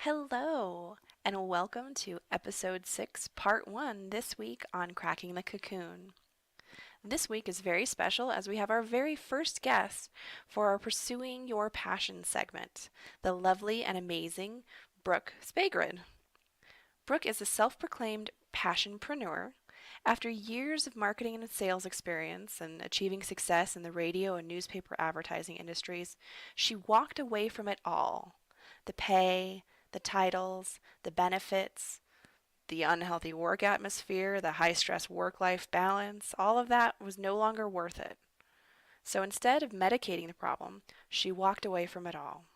Hello, and welcome to episode 6, part 1, this week on Cracking the Cocoon. This week is very special as we have our very first guest for our Pursuing Your Passion segment, the lovely and amazing Brooke Spagrud. Brooke is a self-proclaimed passion-preneur. After years of marketing and sales experience and achieving success in the radio and newspaper advertising industries, she walked away from it all. The pay, the titles, the benefits, the unhealthy work atmosphere, the high stress work life balance, all of that was no longer worth it. So instead of medicating the problem, she walked away from it all.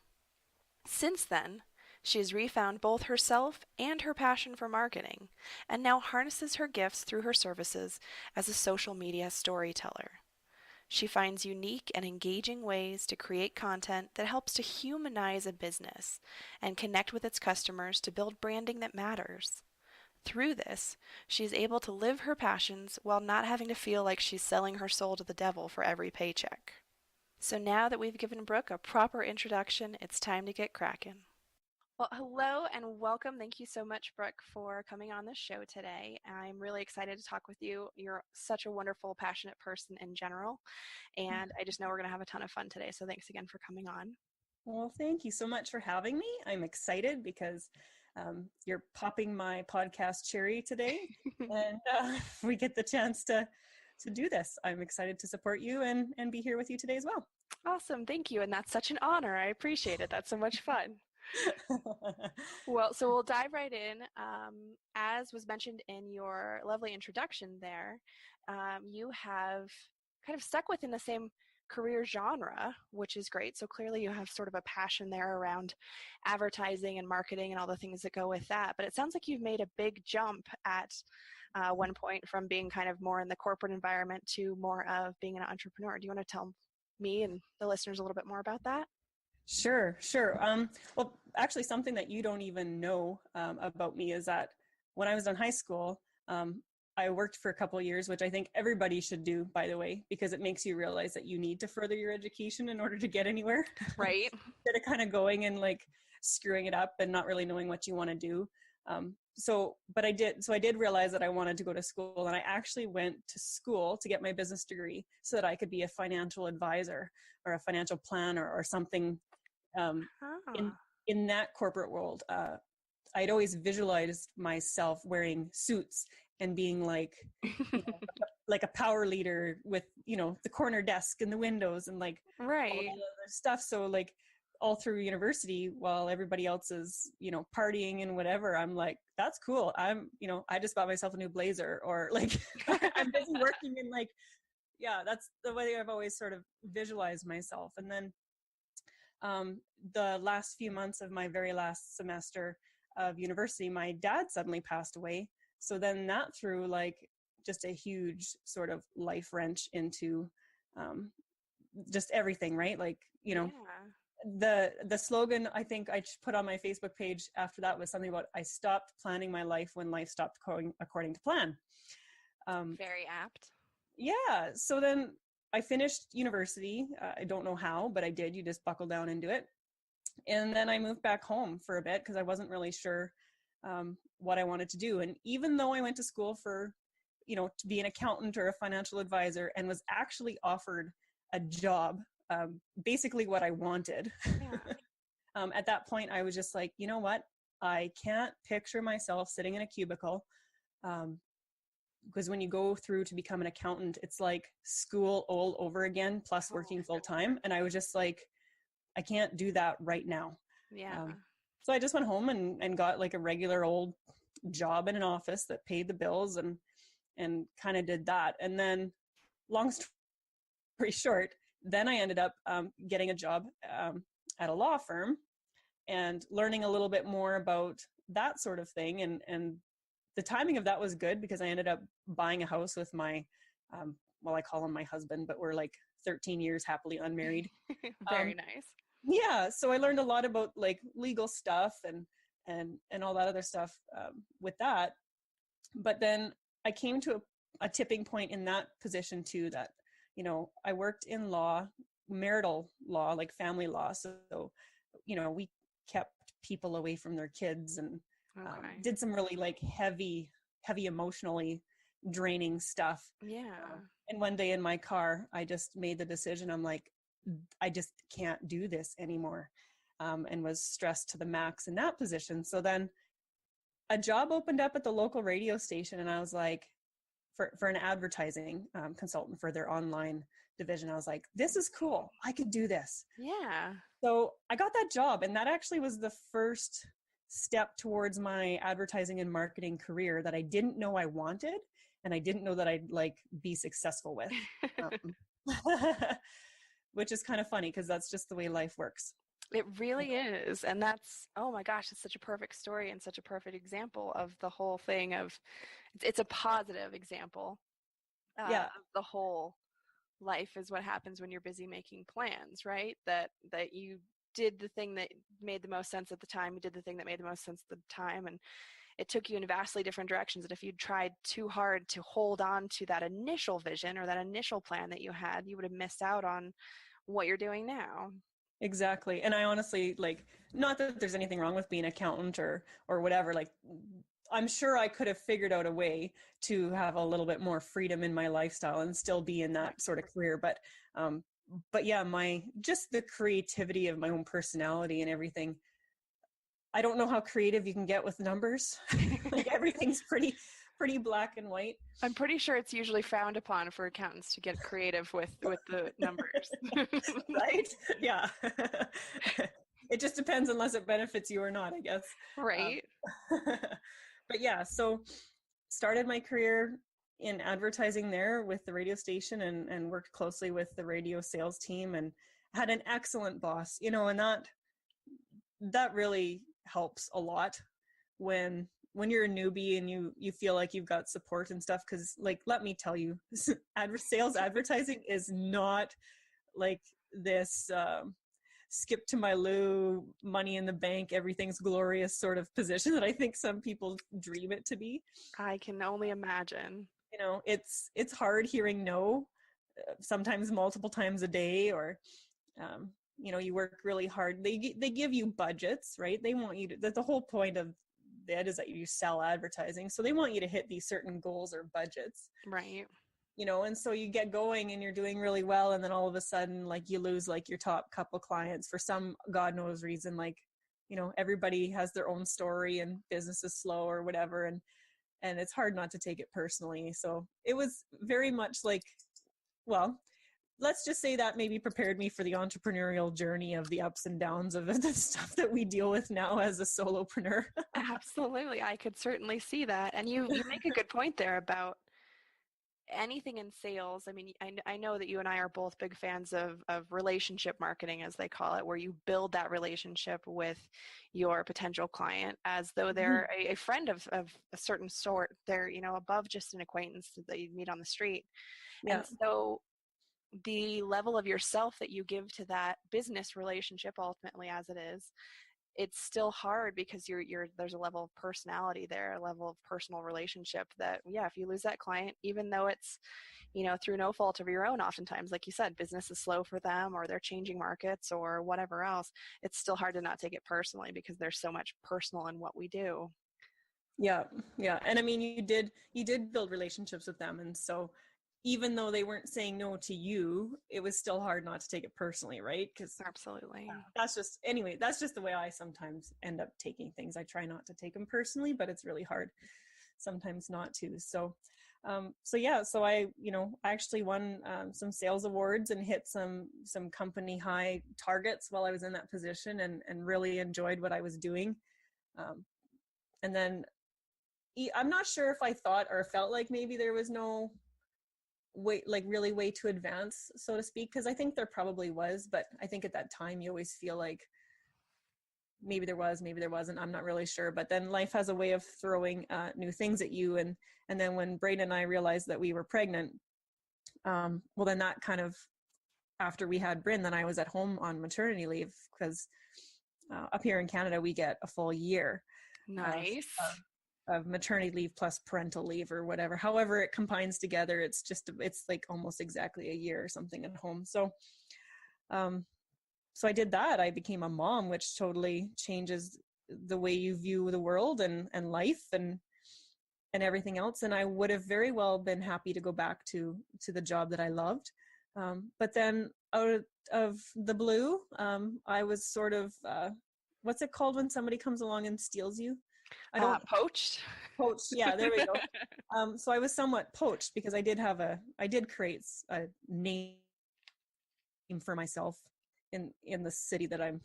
Since then, she has refound both herself and her passion for marketing, and now harnesses her gifts through her services as a social media storyteller. She finds unique and engaging ways to create content that helps to humanize a business and connect with its customers to build branding that matters. Through this, she is able to live her passions while not having to feel like she's selling her soul to the devil for every paycheck. So now that we've given Brooke a proper introduction, it's time to get cracking. Well, hello and welcome. Thank you so much, Brooke, for coming on the show today. I'm really excited to talk with you. You're such a wonderful, passionate person in general, and I just know we're going to have a ton of fun today. So thanks again for coming on. Well, thank you so much for having me. I'm excited because you're popping my podcast cherry today, and we get the chance to do this. I'm excited to support you and be here with you today as well. Awesome. Thank you. And that's such an honor. I appreciate it. That's so much fun. Well, so we'll dive right in. As was mentioned in your lovely introduction there, you have kind of stuck within the same career genre, which is great. So clearly you have sort of a passion there around advertising and marketing and all the things that go with that. But it sounds like you've made a big jump at one point from being kind of more in the corporate environment to more of being an entrepreneur. Do you want to tell me and the listeners a little bit more about that? Sure. Well, actually, something that you don't even know about me is that when I was in high school, I worked for a couple of years, which I think everybody should do, by the way, because it makes you realize that you need to further your education in order to get anywhere. Right. Instead of kind of going and like screwing it up and not really knowing what you want to do. But I did realize that I wanted to go to school, and I actually went to school to get my business degree so that I could be a financial advisor or a financial planner or something in that corporate world. I'd always visualized myself wearing suits and being like, like a power leader with, the corner desk and the windows and like right. all the other stuff. So like all through university, while everybody else is, partying and whatever, I'm like, that's cool. I just bought myself a new blazer, or like I'm busy working and like, yeah, that's the way I've always sort of visualized myself. And then the last few months of my very last semester of university, my dad suddenly passed away. So then that threw like just a huge sort of life wrench into just everything, right? Like, Yeah. the slogan I think I put on my Facebook page after that was something about I stopped planning my life when life stopped going according to plan. Very apt. Yeah. So then I finished university. I don't know how, but I did. You just buckle down and do it. And then I moved back home for a bit because I wasn't really sure what I wanted to do. And even though I went to school for, to be an accountant or a financial advisor and was actually offered a job, basically what I wanted. Yeah. At that point, I was just like, you know what? I can't picture myself sitting in a cubicle. Because when you go through to become an accountant, it's like school all over again, plus working full time. And I was just like, I can't do that right now. Yeah. So I just went home and got like a regular old job in an office that paid the bills and kind of did that. And then long story short, then I ended up getting a job at a law firm and learning a little bit more about that sort of thing. And the timing of that was good because I ended up buying a house with my, I call him my husband, but we're like 13 years happily unmarried. Very nice. Yeah. So I learned a lot about like legal stuff and all that other stuff with that. But then I came to a tipping point in that position too, that, I worked in law, marital law, like family law. So, we kept people away from their kids, and Okay. did some really like heavy emotionally draining stuff. Yeah. And one day in my car, I just made the decision. I'm like, I just can't do this anymore. And was stressed to the max in that position. So then a job opened up at the local radio station, and I was like, for an advertising consultant for their online division, I was like, this is cool. I could do this. Yeah. So I got that job, and that actually was the first step towards my advertising and marketing career that I didn't know I wanted, and I didn't know that I'd like be successful with, which is kind of funny because that's just the way life works. It really is. And that's, oh my gosh, it's such a perfect story and such a perfect example of the whole thing of, it's a positive example Yeah, of the whole life is what happens when you're busy making plans, right? That you did the thing that made the most sense at the time, you did the thing that made the most sense at the time, and it took you in vastly different directions. And if you tried too hard to hold on to that initial vision or that initial plan that you had, you would have missed out on what you're doing now. exactly. And I honestly, like, not that there's anything wrong with being an accountant or whatever, like I'm sure I could have figured out a way to have a little bit more freedom in my lifestyle and still be in Right. that sort of career. But yeah, my just the creativity of my own personality and everything. I don't know how creative you can get with numbers. Like everything's pretty black and white. I'm pretty sure it's usually frowned upon for accountants to get creative with the numbers. Right? Yeah. It just depends unless it benefits you or not, I guess. Um, Right. but yeah, so started my career in advertising there with the radio station, and worked closely with the radio sales team, and had an excellent boss, and that really helps a lot when you're a newbie and you feel like you've got support and stuff. Because like, let me tell you, sales advertising is not like this skip to my loo, money in the bank, everything's glorious sort of position that I think some people dream it to be. I can only imagine. It's hard hearing no, sometimes multiple times a day, or you work really hard. They give you budgets, right? They want you to, the whole point of that is that you sell advertising, so they want you to hit these certain goals or budgets. Right. And so you get going and you're doing really well, and then all of a sudden, like, you lose like your top couple clients for some god knows reason. Like, everybody has their own story, and business is slow or whatever, and it's hard not to take it personally. So it was very much like, well, let's just say that maybe prepared me for the entrepreneurial journey of the ups and downs of the stuff that we deal with now as a solopreneur. Absolutely. I could certainly see that. And you make a good point there about anything in sales. I mean, I know that you and I are both big fans of relationship marketing, as they call it, where you build that relationship with your potential client as though they're a friend of a certain sort. They're, above just an acquaintance that you meet on the street. Yeah. And so the level of yourself that you give to that business relationship, ultimately as it is, it's still hard because there's a level of personality there, a level of personal relationship that, yeah, if you lose that client, even though it's, through no fault of your own, oftentimes, like you said, business is slow for them or they're changing markets or whatever else, it's still hard to not take it personally because there's so much personal in what we do. Yeah. Yeah. And I mean, you did build relationships with them. And so even though they weren't saying no to you, it was still hard not to take it personally, right? Because Absolutely. that's just the way I sometimes end up taking things. I try not to take them personally, but it's really hard sometimes not to. So I actually won some sales awards and hit some company high targets while I was in that position, and really enjoyed what I was doing. And then I'm not sure if I thought or felt like maybe there was no way to advance, so to speak, because I think there probably was, but I think at that time you always feel like maybe there was, maybe there wasn't. I'm not really sure. But then life has a way of throwing new things at you, and then when Braden and I realized that we were pregnant, well, then that kind of, after we had Bryn, then I was at home on maternity leave, because up here in Canada we get a full year Nice. of maternity leave plus parental leave or whatever. However it combines together, it's like almost exactly a year or something at home. So I did that. I became a mom, which totally changes the way you view the world and life and everything else. And I would have very well been happy to go back to the job that I loved. But then out of the blue, I was sort of, what's it called when somebody comes along and steals you? I don't Poached. poached. Yeah, there we go. So I was somewhat poached because I did create a name for myself in the city that I'm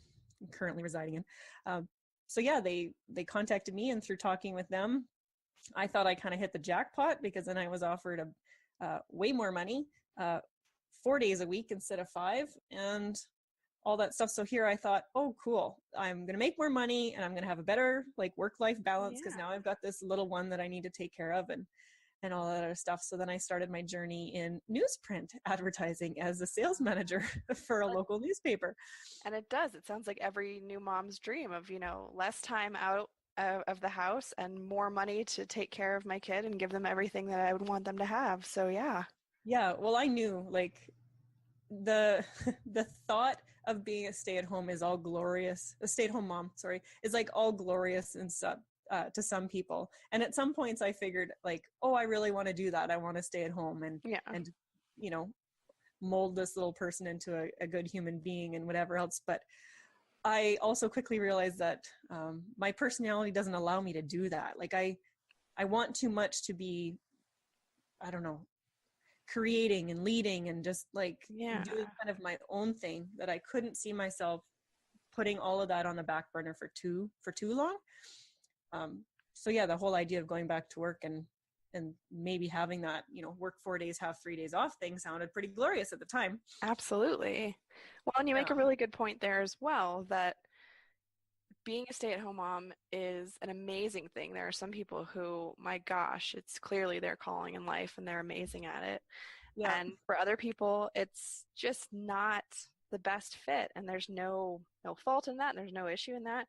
currently residing in. So yeah, they contacted me, and through talking with them, I thought I kind of hit the jackpot, because then I was offered way more money, 4 days a week instead of 5, and all that stuff. So here I thought, oh, cool. I'm going to make more money, and I'm going to have a better like work-life balance, because now I've got this little one that I need to take care of, and all that other stuff. So then I started my journey in newsprint advertising as a sales manager for a local newspaper. And it does. It sounds like every new mom's dream of, less time out of the house and more money to take care of my kid and give them everything that I would want them to have. So yeah. Yeah, well, I knew like the the thought of being a stay-at-home is all glorious. A stay-at-home mom, sorry, is like all glorious and stuff to some people. And at some points I figured like, oh, I really want to do that. I want to stay at home and you know mold this little person into a good human being and whatever else. But I also quickly realized that my personality doesn't allow me to do that. Like I want too much to be, I don't know, creating and leading and just like doing kind of my own thing, that I couldn't see myself putting all of that on the back burner for too long. So yeah, the whole idea of going back to work and maybe having that, work 4 days, have 3 days off thing sounded pretty glorious at the time. Absolutely. Well, and you make a really good point there as well, that being a stay-at-home mom is an amazing thing. There are some people who, my gosh, it's clearly their calling in life and they're amazing at it. Yeah. And for other people, it's just not the best fit. And there's no fault in that. And there's no issue in that.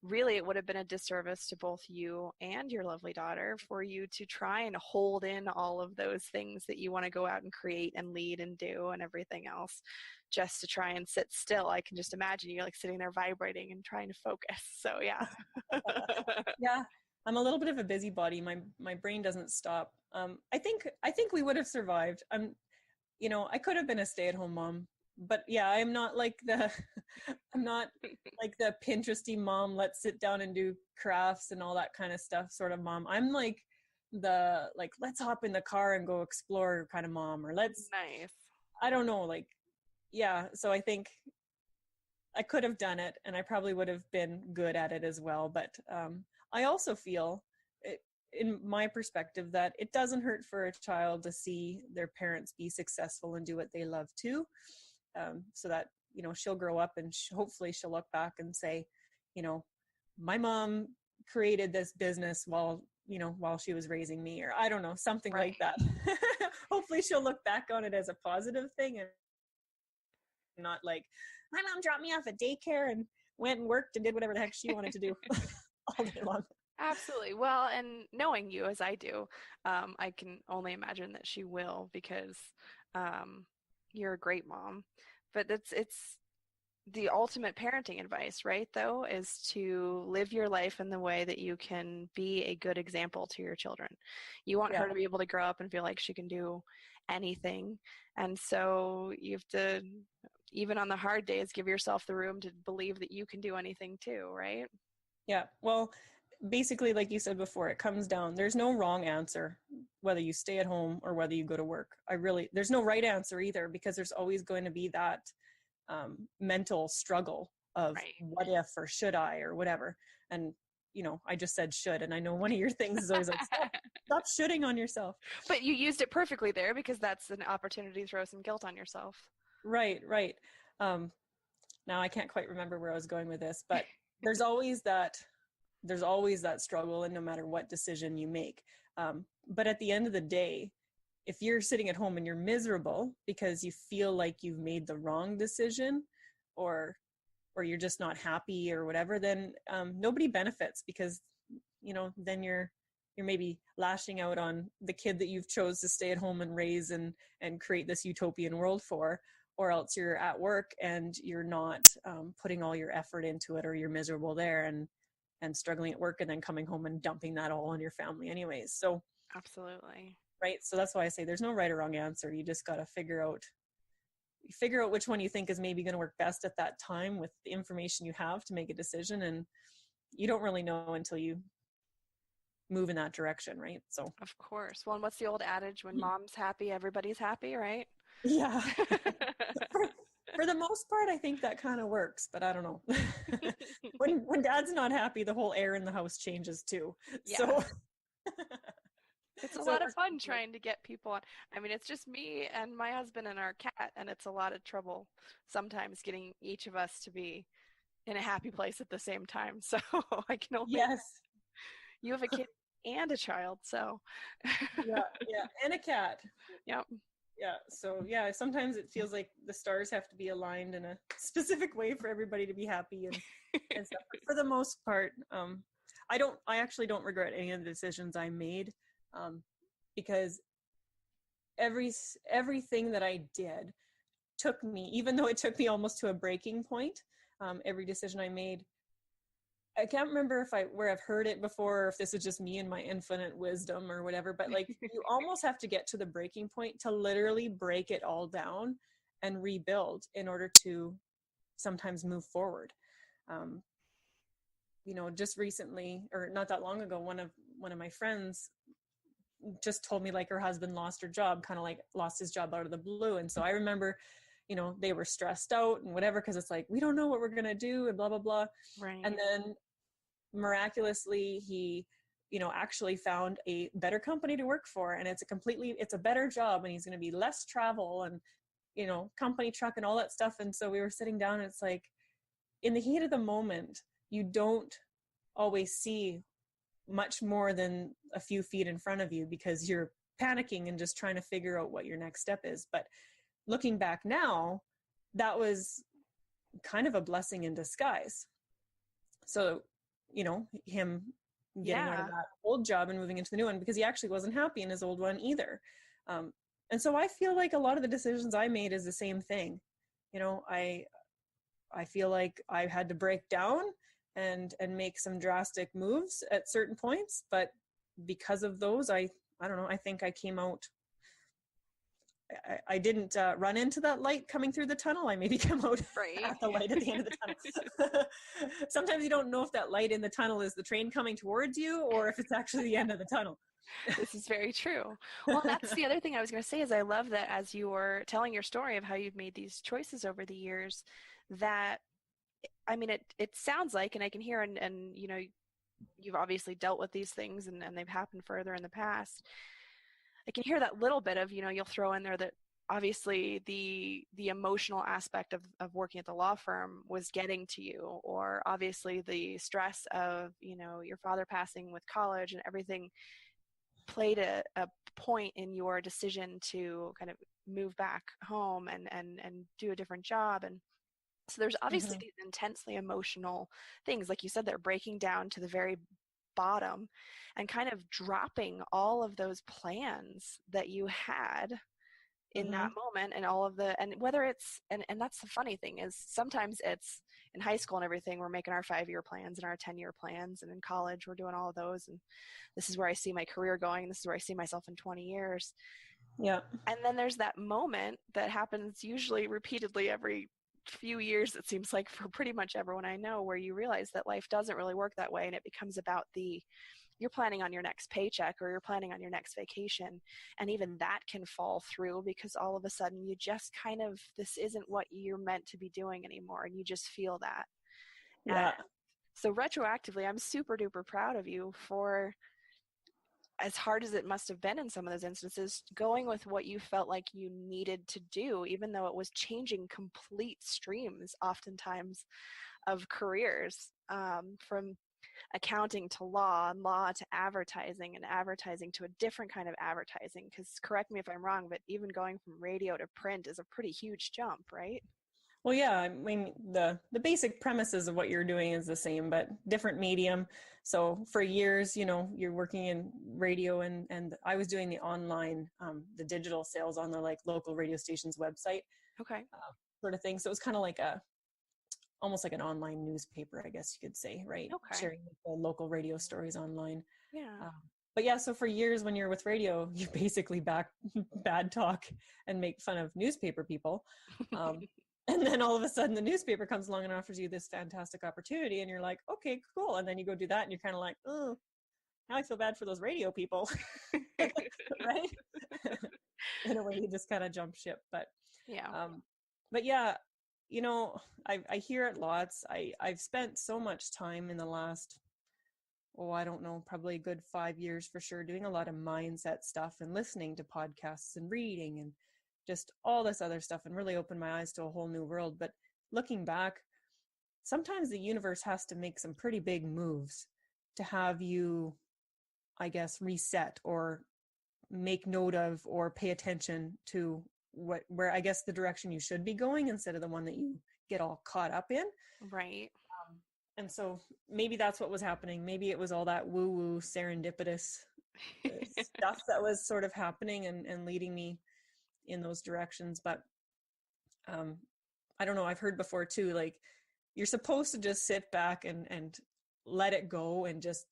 Really, it would have been a disservice to both you and your lovely daughter for you to try and hold in all of those things that you want to go out and create and lead and do and everything else, just to try and sit still. I can just imagine you like sitting there vibrating and trying to focus. So yeah. Yeah, I'm a little bit of a busybody. My brain doesn't stop. I think we would have survived. I could have been a stay-at-home mom, but yeah, I'm not like the I'm not like the Pinteresty mom, let's sit down and do crafts and all that kind of stuff sort of mom. I'm like the let's hop in the car and go explore kind of mom, or let's Nice. I don't know, yeah, so I think I could have done it, and I probably would have been good at it as well. But I also feel, in my perspective, that it doesn't hurt for a child to see their parents be successful and do what they love too, so that she'll grow up and hopefully she'll look back and say, my mom created this business while she was raising me, or I don't know, something like that. Hopefully she'll look back on it as a positive thing and not like, my mom dropped me off at daycare and went and worked and did whatever the heck she wanted to do all day long. Absolutely. Well, and knowing you as I do, I can only imagine that she will, because you're a great mom. But it's the ultimate parenting advice, right, though, is to live your life in the way that you can be a good example to your children. You want her to be able to grow up and feel like she can do anything. And so you have to, even on the hard days, give yourself the room to believe that you can do anything too, right? Yeah. Well, basically, like you said before, it comes down, there's no wrong answer, whether you stay at home or whether you go to work. There's no right answer either, because there's always going to be that mental struggle of what if, or should I, or whatever. And I just said should, and I know one of your things is always like, stop shoulding on yourself. But you used it perfectly there, because that's an opportunity to throw some guilt on yourself. Right. Now I can't quite remember where I was going with this, but there's always that struggle, and no matter what decision you make. But at the end of the day, if you're sitting at home and you're miserable because you feel like you've made the wrong decision, or you're just not happy or whatever, then nobody benefits, because then you're maybe lashing out on the kid that you've chose to stay at home and raise and create this utopian world for, or else you're at work and you're not putting all your effort into it, or you're miserable there. And and struggling at work and then coming home and dumping that all on your family anyways. So, Absolutely. right. So that's why I say there's no right or wrong answer. You just got to figure out which one you think is maybe going to work best at that time with the information you have to make a decision. And you don't really know until you move in that direction, right? So, Of course. Well, and what's the old adage? When mom's happy, everybody's happy, right? yeah. For the most part, I think that kind of works, but I don't know. When dad's not happy, the whole air in the house changes too. Yeah. So, It's a so lot of fun trying to get people on. I mean, it's just me and my husband and our cat, and it's a lot of trouble sometimes getting each of us to be in a happy place at the same time. So I can only, yes, you have a kid and a child, so yeah, and a cat. yep. Yeah, so yeah, sometimes it feels like the stars have to be aligned in a specific way for everybody to be happy and stuff. But for the most part, I actually don't regret any of the decisions I made, because everything that I did took me, even though it took me almost to a breaking point, every decision I made, I can't remember where I've heard it before, or if this is just me and my infinite wisdom or whatever, but like you almost have to get to the breaking point to literally break it all down and rebuild in order to sometimes move forward. Um, just recently, or not that long ago, one of my friends just told me like her husband lost her job, kind of like lost his job out of the blue. And so I remember, they were stressed out and whatever, because it's like, we don't know what we're going to do and blah, blah, blah. Right. And then miraculously he actually found a better company to work for, and it's a better job, and he's going to be less travel and company truck and all that stuff. And so we were sitting down, and it's like, in the heat of the moment, you don't always see much more than a few feet in front of you because you're panicking and just trying to figure out what your next step is. But looking back now, that was kind of a blessing in disguise. So him getting out of Yeah. that old job and moving into the new one, because he actually wasn't happy in his old one either. And so I feel like a lot of the decisions I made is the same thing. I feel like I had to break down and make some drastic moves at certain points, but because of those, I don't know, I think I came out, I didn't run into that light coming through the tunnel. I maybe come out Right. at the light at the end of the tunnel. Sometimes you don't know if that light in the tunnel is the train coming towards you or if it's actually the end of the tunnel. This is very true. Well, that's the other thing I was going to say is I love that as you were telling your story of how you've made these choices over the years, that, I mean, it sounds like, and I can hear, and you've obviously dealt with these things and they've happened further in the past. I can hear that little bit of, you'll throw in there that obviously the emotional aspect of working at the law firm was getting to you, or obviously the stress of, your father passing with college and everything played a point in your decision to kind of move back home and do a different job. And so there's obviously Mm-hmm. these intensely emotional things, like you said, they're breaking down to the very bottom and kind of dropping all of those plans that you had in Mm-hmm. that moment, and all of and whether it's, and that's the funny thing is sometimes it's in high school and everything, we're making our 5-year plans and our 10-year plans, and in college we're doing all of those, and this is where I see my career going, this is where I see myself in 20 years. Yeah. And then there's that moment that happens usually repeatedly every few years, it seems like, for pretty much everyone I know, where you realize that life doesn't really work that way, and it becomes about you're planning on your next paycheck or you're planning on your next vacation, and even that can fall through because all of a sudden you just kind of, this isn't what you're meant to be doing anymore, and you just feel that. And Yeah. so retroactively, I'm super duper proud of you for, as hard as it must have been in some of those instances, going with what you felt like you needed to do, even though it was changing complete streams oftentimes of careers, from accounting to law, and law to advertising, and advertising to a different kind of advertising. Because correct me if I'm wrong, but even going from radio to print is a pretty huge jump, right? Well, yeah, I mean, the basic premises of what you're doing is the same, but different medium. So for years, you're working in radio, and I was doing the online, the digital sales on the like local radio station's website, Okay. sort of thing. So it was kind of like almost like an online newspaper, I guess you could say, right? Okay. Sharing the local radio stories online. Yeah. But yeah, so for years when you're with radio, you basically back bad talk and make fun of newspaper people. Um, and then all of a sudden the newspaper comes along and offers you this fantastic opportunity and you're like, okay, cool. And then you go do that and you're kind of like, oh, now I feel bad for those radio people. Right? In a way, you just kind of jump ship. Yeah. Um, but yeah, you know, I hear it lots. I've spent so much time in the last, oh, I don't know, probably a good 5 years for sure, doing a lot of mindset stuff and listening to podcasts and reading and just all this other stuff, and really opened my eyes to a whole new world. But looking back, sometimes the universe has to make some pretty big moves to have you, I guess, reset or make note of or pay attention to where I guess the direction you should be going instead of the one that you get all caught up in. Right. And so maybe that's what was happening. Maybe it was all that woo-woo serendipitous stuff that was sort of happening and leading me in those directions. But um, I don't know, I've heard before too, like you're supposed to just sit back and let it go and just,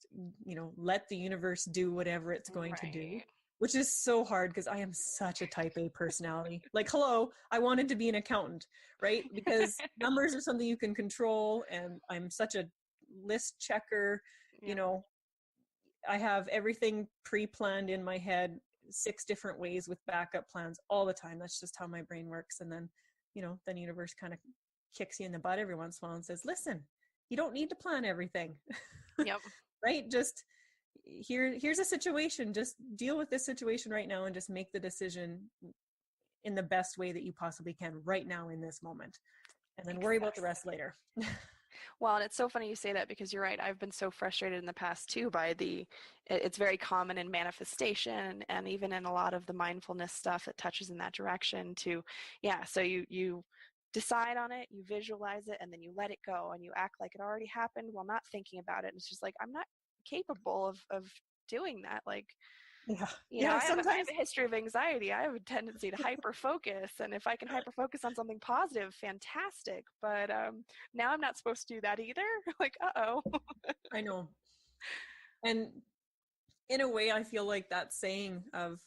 you know, let the universe do whatever it's going to do, Right. which is so hard because I am such a type A personality. Like, hello, I wanted to be an accountant, right? Because numbers are something you can control, and I'm such a list checker. You Yeah. know, I have everything pre-planned in my head, 6 different ways with backup plans all the time. That's just how my brain works. And then, you know, then the universe kind of kicks you in the butt every once in a while and says, listen, you don't need to plan everything. Yep. Right? Just here's a situation. Just deal with this situation right now and just make the decision in the best way that you possibly can right now in this moment. And then worry about the Exactly. rest later. Well, and it's so funny you say that because you're right. I've been so frustrated in the past too by it's very common in manifestation and even in a lot of the mindfulness stuff that touches in that direction to, yeah, so you decide on it, you visualize it, and then you let it go and you act like it already happened while not thinking about it. And it's just like, I'm not capable of doing that. Like, Yeah. you know, Yeah. I have Sometimes, a history of anxiety. I have a tendency to hyper focus, and if I can hyper focus on something positive, fantastic. But now I'm not supposed to do that either. Like, uh-oh. I know. And in a way, I feel like that saying of,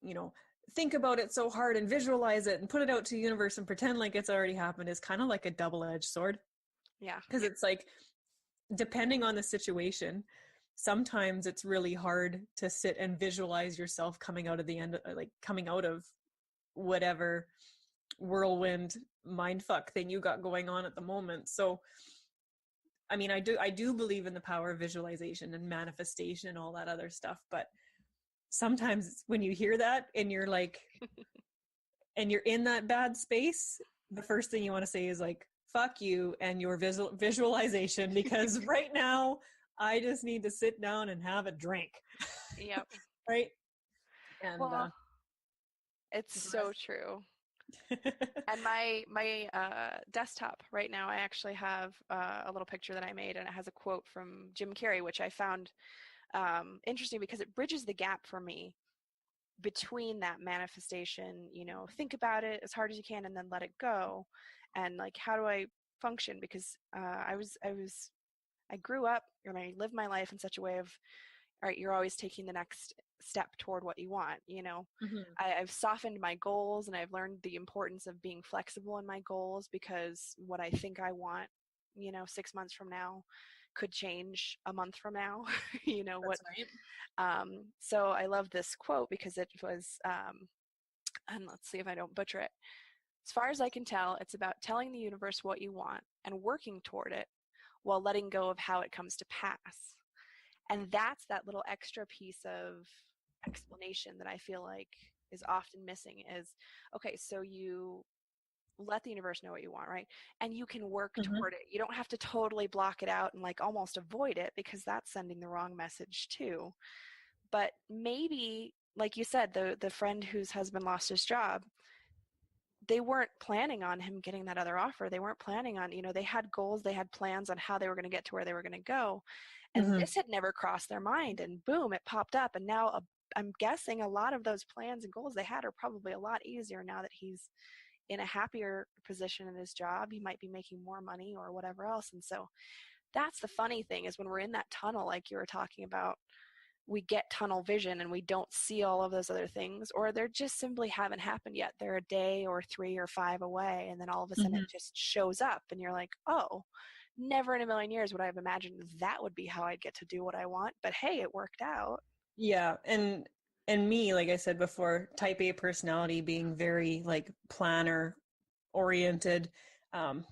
you know, think about it so hard and visualize it and put it out to the universe and pretend like it's already happened is kind of like a double-edged sword. Yeah. Because it's like, depending on the situation, sometimes it's really hard to sit and visualize yourself coming out of the end, like coming out of whatever whirlwind mindfuck thing you got going on at the moment. So I mean, I do believe in the power of visualization and manifestation and all that other stuff, but sometimes when you hear that and you're like, and you're in that bad space, the first thing you want to say is like, fuck you and your visualization, because right now I just need to sit down and have a drink. Yep. Right. And Well, it's so true. And my desktop right now, I actually have a little picture that I made, and it has a quote from Jim Carrey, which I found interesting because it bridges the gap for me between that manifestation, you know, think about it as hard as you can and then let it go, and like how do I function, because I grew up and I lived my life in such a way of, all right, you're always taking the next step toward what you want, you know. Mhm. I've softened my goals and I've learned the importance of being flexible in my goals, because what I think I want, you know, 6 months from now could change a month from now. You know what. That's right. So I love this quote because it was, and let's see if I don't butcher it. As far as I can tell, it's about telling the universe what you want and working toward it while letting go of how it comes to pass. And that's that little extra piece of explanation that I feel like is often missing is, okay, so you let the universe know what you want, right? And you can work Mhm. toward it. You don't have to totally block it out and like almost avoid it, because that's sending the wrong message too. But maybe, like you said, the friend whose husband lost his job, they weren't planning on him getting that other offer. They weren't planning on, you know, they had goals, they had plans on how they were going to get to where they were going to go. And Mhm. this had never crossed their mind. And boom, it popped up. And now I'm guessing a lot of those plans and goals they had are probably a lot easier now that he's in a happier position in his job. He might be making more money or whatever else. And so that's the funny thing, is when we're in that tunnel, like you were talking about, we get tunnel vision and we don't see all of those other things, or they're just simply haven't happened yet. They're a day or 3 or 5 away, and then all of a sudden Mm-hmm. it just shows up and you're like, oh, never in a million years would I have imagined that would be how I'd get to do what I want, but hey, it worked out. Yeah, and me, like I said before, type A personality, being very like planner oriented, um,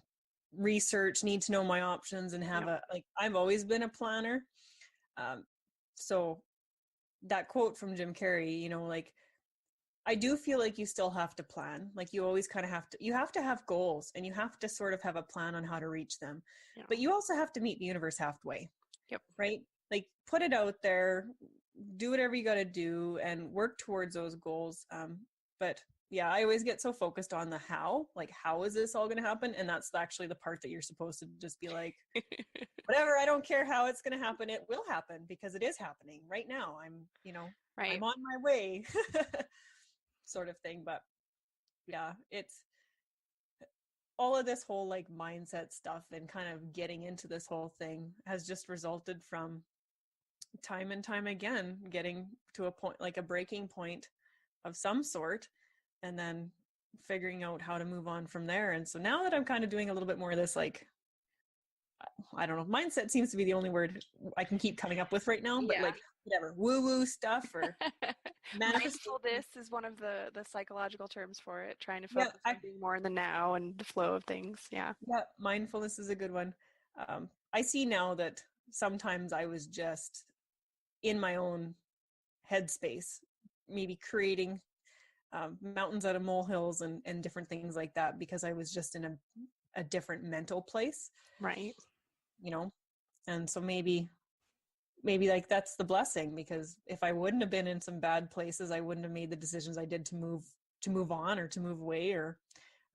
research, need to know my options, and have Yep. a like I've always been a planner. Um, so that quote from Jim Carrey, like I do feel like you still have to plan. Like you always kind of have to have goals, and you have to sort of have a plan on how to reach them. Yeah. But you also have to meet the universe halfway, Yep. right? Like put it out there, do whatever you got to do, and work towards those goals. But yeah, I always get so focused on the how, like how is this all going to happen? And that's actually the part that you're supposed to just be like, whatever, I don't care how it's going to happen. It will happen because it is happening right now. Right. I'm on my way sort of thing. But yeah, it's all of this whole like mindset stuff and kind of getting into this whole thing has just resulted from time and time again getting to a point, like a breaking point of some sort, and then figuring out how to move on from there. And so now that I'm kind of doing a little bit more of this, like, I don't know, mindset seems to be the only word I can keep coming up with right now, but Yeah. like whatever, woo woo stuff or manifestation. Mindfulness is one of the psychological terms for it, trying to Yeah, focus on being more in the now and the flow of things. Yeah. yeah, mindfulness is a good one. I see now that sometimes I was just in my own headspace, maybe creating mountains out of molehills and different things like that, because I was just in a different mental place, Right. you know? And so maybe like that's the blessing, because if I wouldn't have been in some bad places, I wouldn't have made the decisions I did to move on or to move away or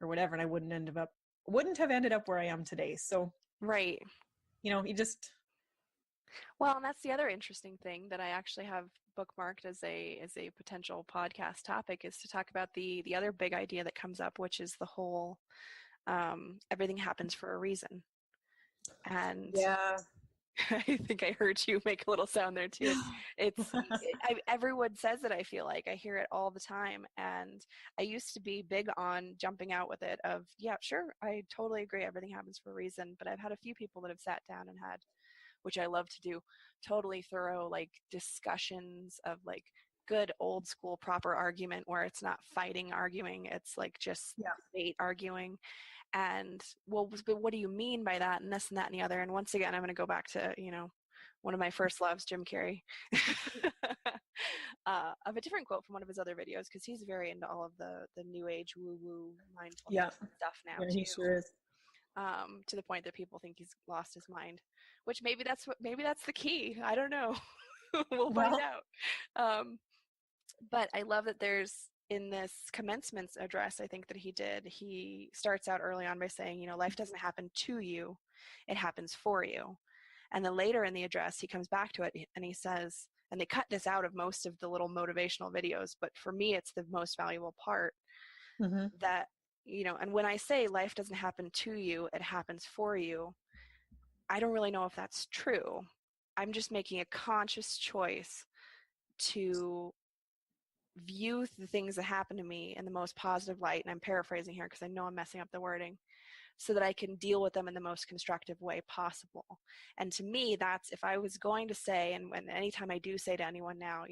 whatever. And I wouldn't have ended up where I am today. So, Right. you just, Well, and that's the other interesting thing that I actually have bookmarked as a potential podcast topic, is to talk about the other big idea that comes up, which is the whole everything happens for a reason. And yeah. I think I heard you make a little sound there too. Everyone says it. I feel like I hear it all the time, and I used to be big on jumping out with it. Of yeah, sure, I totally agree. Everything happens for a reason. But I've had a few people that have sat down and had, which I love to do, totally thorough like discussions of like good old school proper argument, where it's not fighting arguing, it's like just Yeah. debate arguing. And well, but what do you mean by that, and this and that and the other? And once again, I'm going to go back to one of my first loves, Jim Carrey. Of a different quote from one of his other videos, because he's very into all of the new age woo woo mindfulness Yeah. stuff now Yeah, he too, sure is. to the point that people think he's lost his mind, which maybe that's the key. I don't know. We'll find Well, out. But I love that there's, in this commencement address, I think that he did, he starts out early on by saying, life doesn't happen to you, it happens for you. And then later in the address, he comes back to it and he says, and they cut this out of most of the little motivational videos, but for me, it's the most valuable part, mm-hmm. that, and when I say life doesn't happen to you, it happens for you, I don't really know if that's true. I'm just making a conscious choice to view the things that happen to me in the most positive light, and I'm paraphrasing here because I know I'm messing up the wording, so that I can deal with them in the most constructive way possible. And to me, that's, if I was going to say, and when anytime I do say to anyone now,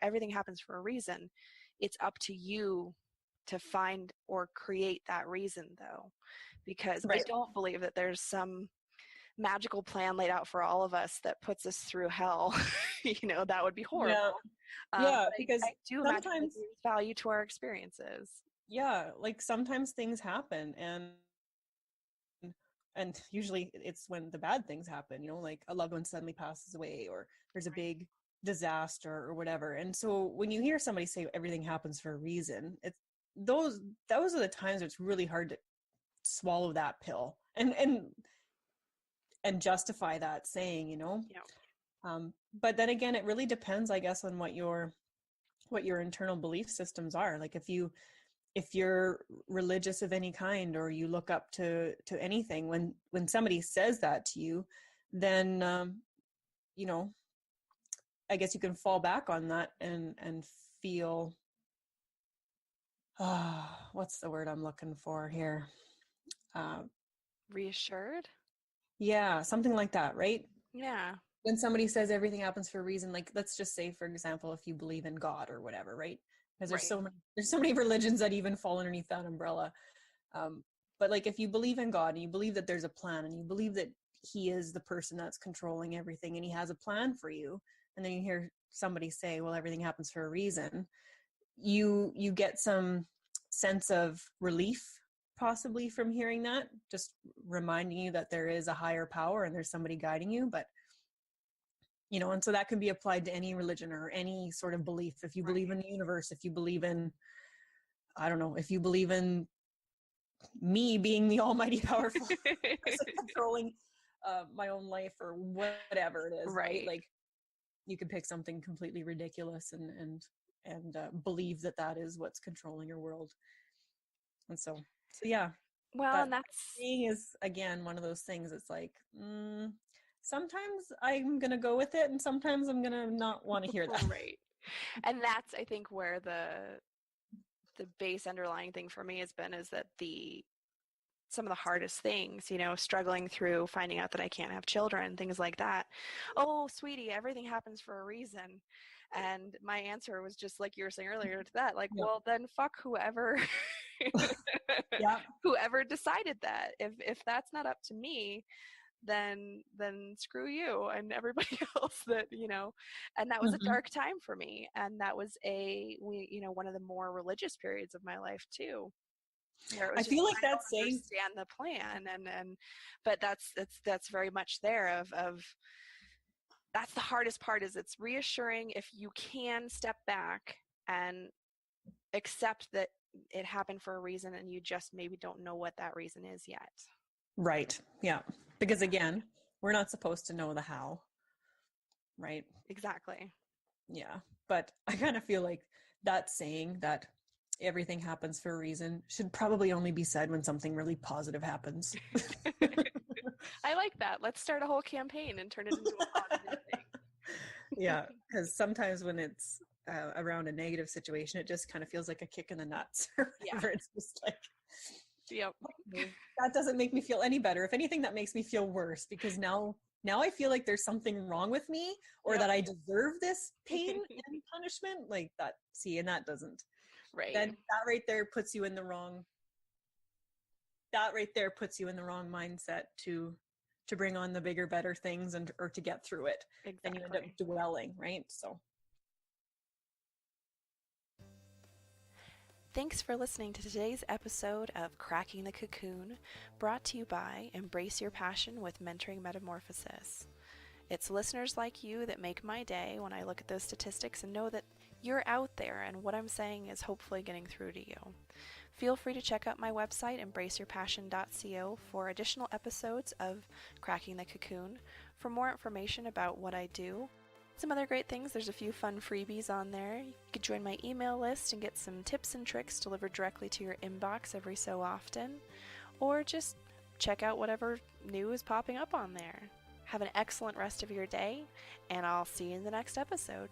everything happens for a reason, it's up to you to find or create that reason, though, because I Right. don't believe that there's some magical plan laid out for all of us that puts us through hell. That would be Yeah. horrible. Yeah, But because I do imagine that sometimes, there's value to our experiences. yeah, like sometimes things happen, and usually it's when the bad things happen, like a loved one suddenly passes away, or there's a big disaster or whatever. And so when you hear somebody say everything happens for a reason, it's those are the times where it's really hard to swallow that pill and justify that saying. Yeah. But then again, it really depends, I guess, on what your internal belief systems are. Like if you're religious of any kind, or you look up to anything, when somebody says that to you, then you know, I guess you can fall back on that and feel, what's the word I'm looking for here? Uh, Reassured? yeah, something like that, right? Yeah. When somebody says everything happens for a reason, like let's just say, for example, if you believe in God or whatever, right? Because Right. there's so many religions that even fall underneath that umbrella. Um, but like if you believe in God and you believe that there's a plan and you believe that he is the person that's controlling everything and he has a plan for you, and then you hear somebody say, well, everything happens for a reason, you get some sense of relief possibly from hearing that, just reminding you that there is a higher power and there's somebody guiding you. But and so that can be applied to any religion or any sort of belief. If you believe Right. in the universe, if you believe in, I don't know, if you believe in me being the almighty powerful person controlling my own life or whatever it is, right? Right. Like you could pick something completely ridiculous and believe that that is what's controlling your world. And so yeah, Well, but and that's being is again one of those things. It's like sometimes I'm gonna go with it, and sometimes I'm gonna not want to hear that. right. And that's, I think, where the base underlying thing for me has been is that some of the hardest things, struggling through finding out that I can't have children, things like that. Oh, sweetie, everything happens for a reason. And my answer was just like you were saying earlier to that, like, Yep. well, then fuck whoever Yeah. whoever decided that. If that's not up to me, then screw you and everybody else that. And that was a Hmm. dark time for me, and that was one of the more religious periods of my life too, where it I was just feel like trying that to saying, understand the plan. And but that's very much there of that's the hardest part, is it's reassuring if you can step back and accept that it happened for a reason and you just maybe don't know what that reason is yet. right? Yeah, because Yeah, again, we're not supposed to know the how, right? exactly. Yeah, but I kind of feel like that saying that everything happens for a reason should probably only be said when something really positive happens. I like that. Let's start a whole campaign and turn it into a positive thing. Yeah, because sometimes when it's around a negative situation, it just kind of feels like a kick in the nuts or Yeah. whatever. It's just like, Yep. okay, that doesn't make me feel any better. If anything, that makes me feel worse, because now I feel like there's something wrong with me, or Yep. that I deserve this pain and punishment. Like that, see, and that doesn't. Right. Then that right there puts you in the wrong. That right there puts you in the wrong mindset to bring on the bigger, better things, and or to get through it. Then you end up Exactly. dwelling, right? So. Thanks for listening to today's episode of Cracking the Cocoon, brought to you by Embrace Your Passion with Mentoring Metamorphosis. It's listeners like you that make my day when I look at those statistics and know that you're out there and what I'm saying is hopefully getting through to you. Feel free to check out my website, embraceyourpassion.co, for additional episodes of Cracking the Cocoon. For more information about what I do, some other great things, there's a few fun freebies on there. You could join my email list and get some tips and tricks delivered directly to your inbox every so often. Or just check out whatever new is popping up on there. Have an excellent rest of your day, and I'll see you in the next episode.